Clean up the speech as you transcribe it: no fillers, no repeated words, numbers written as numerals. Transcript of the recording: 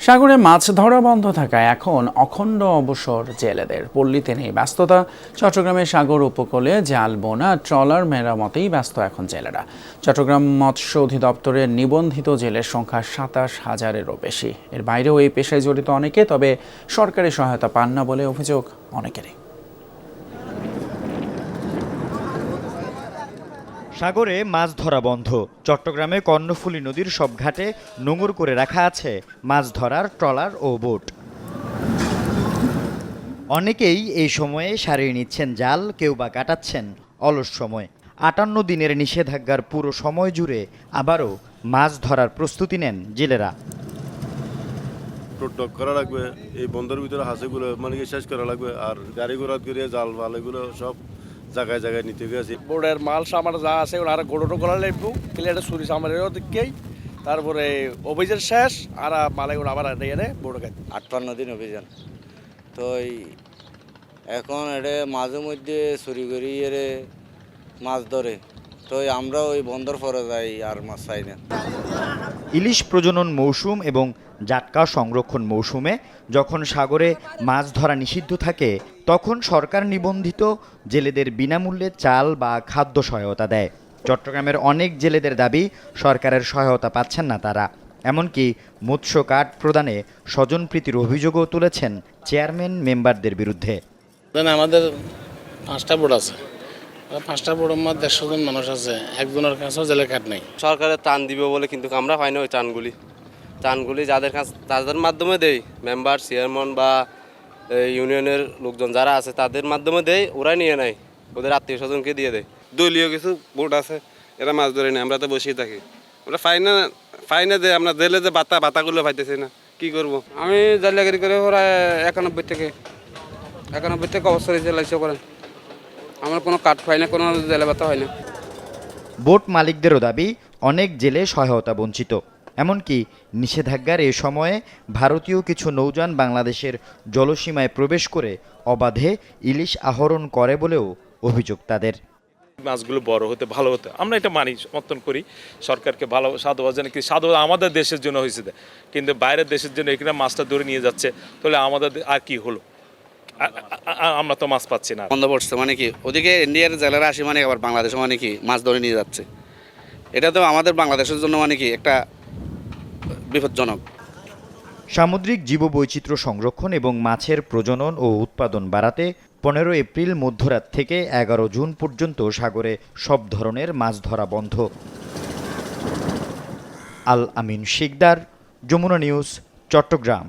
সাগরে মাছ ধরা বন্ধ থাকায় এখন অখণ্ড অবসর জেলেদের। পল্লীতে নেই ব্যস্ততা। চট্টগ্রামের সাগর উপকূলে জাল বোনা ট্রলার মেরামতেই ব্যস্ত এখন জেলেরা। চট্টগ্রাম মৎস্য অধিদপ্তরের নিবন্ধিত জেলের সংখ্যা ২৭,০০০-এরও বেশি। এর বাইরেও এই পেশায় জড়িত অনেকে, তবে সরকারি সহায়তা পান না বলে অভিযোগ অনেকেরই। সাগরে মাছ ধরা বন্ধ। চট্টগ্রামে কর্ণফুলী নদীর সব ঘাটে নোঙর করে রাখা আছে মাছ ধরার ট্রলার ও বোট। অনেকেই এই সময়ে সারিয়ে নিচ্ছেন জাল, কেউ বা কাটাচ্ছেন অলস সময়। ৫৮ দিনের নিষেধাজ্ঞার পুরো সময় জুড়ে আবারও মাছ ধরার প্রস্তুতি নেন জেলেরা। টক করা লাগবে, এই বন্দরের ভিতরে হাঁসগুলো মানে শেষ করা লাগবে, আর গাড়ি ঘোড়া করে জাল ফাল এগুলো সব জায়গায় জায়গায় নিতে গেছে। বোর্ডের মাল সামান যা আছে ওরা গোড়ো করা লাগবে, ক্লিয়ারে চুরি সামারেরও দিকেই। তারপরে অভিযান শেষ আর মালাগুলো আবার এনে বোর্ড খাই। ৫৮ দিন অভিযান তো এখন এটা মাঝে মধ্যে চুরি করি এরে মাছ ধরে, তো আমরা ওই বন্দর পরে যাই আর মাছ চাই না। ইলিশ প্রজনন মৌসুম এবং জাটকা সংরক্ষণ মৌসুমে যখন সাগরে মাছ ধরা নিষিদ্ধ থাকে, তখন সরকার নিবন্ধিত জেলেদের বিনামূল্যে চাল বা খাদ্য সহায়তা দেয়। চট্টগ্রামের অনেক জেলেদের দাবি, সরকারের সহায়তা পাচ্ছেন না তারা। এমনকি মৎস্য কার্ড প্রদানে স্বজনপ্রীতির অভিযোগও তুলেছেন চেয়ারম্যান মেম্বারদের বিরুদ্ধে। আমাদের 5টা বোর্ড আছে, 5টা বোর্ডের মধ্যে 100 জন মানুষ আছে, একজনের কাছেও জেলের কার্ড নেই। সরকারের ত্রাণ দিবে বলে কিন্তু আমরা পাই না ওই ত্রাণগুলি যাদের মাধ্যমে দেয়, মেম্বার চেয়ারম্যান বা ইউনিয়নের লোকজন যারা আছে তাদের মাধ্যমে দেয়, ওরা নিয়ে নেয়, ওদের আত্মীয় স্বজনকে দিয়ে দেয়। দলীয় কিছু বোট আছে, এরা মাছ ধরে নেয়, আমরা তো বসেই থাকি। আমরা ফাই না আমরা জেলে যে বাতাগুলো পাইতেছি না, কি করব। আমি জালিয়াগিরি করে প্রায় 91 থেকে অবসর জেলাইছে করেন। আমার কোনো কাঠ পাই না, কোনো জেলে বাতা হয় না। বোট মালিকদেরও দাবি, অনেক জেলে সহায়তা বঞ্চিত। এমনকি নিষেধাজ্ঞার এ সময়ে ভারতীয় কিছু নৌযান বাংলাদেশের জলসীমায় প্রবেশ করে অবাধে ইলিশ আহরণ করে বলেও অভিযোগ তাদের। মাছগুলো বড় হতে ভালো হতে আমরা এটা মানি, সমর্থন করি। সরকারকে ভালো সাধুবাদ জানি, সাধুবাদ আমাদের দেশের জন্য হয়েছে, কিন্তু বাইরের দেশের জন্য এখানে মাছটা ধরে নিয়ে যাচ্ছে, তাহলে আমাদের আর কি হলো? আমরা তো মাছ পাচ্ছি না। বন্ধ পড়ছে মানে কি, ওদিকে ইন্ডিয়ার জেলেরা আসি মানে আবার বাংলাদেশে মানে কি মাছ ধরে নিয়ে যাচ্ছে। এটা তো আমাদের বাংলাদেশের জন্য মানে কি একটা বিপজ্জনক। সামুদ্রিক জীববৈচিত্র্য সংরক্ষণ এবং মাছের প্রজনন ও উৎপাদন বাড়াতে 15 এপ্রিল মধ্যরাত থেকে 11 জুন পর্যন্ত সাগরে সব ধরনের মাছ ধরা বন্ধ। আল আমিন শিকদার, যমুনা নিউজ, চট্টগ্রাম।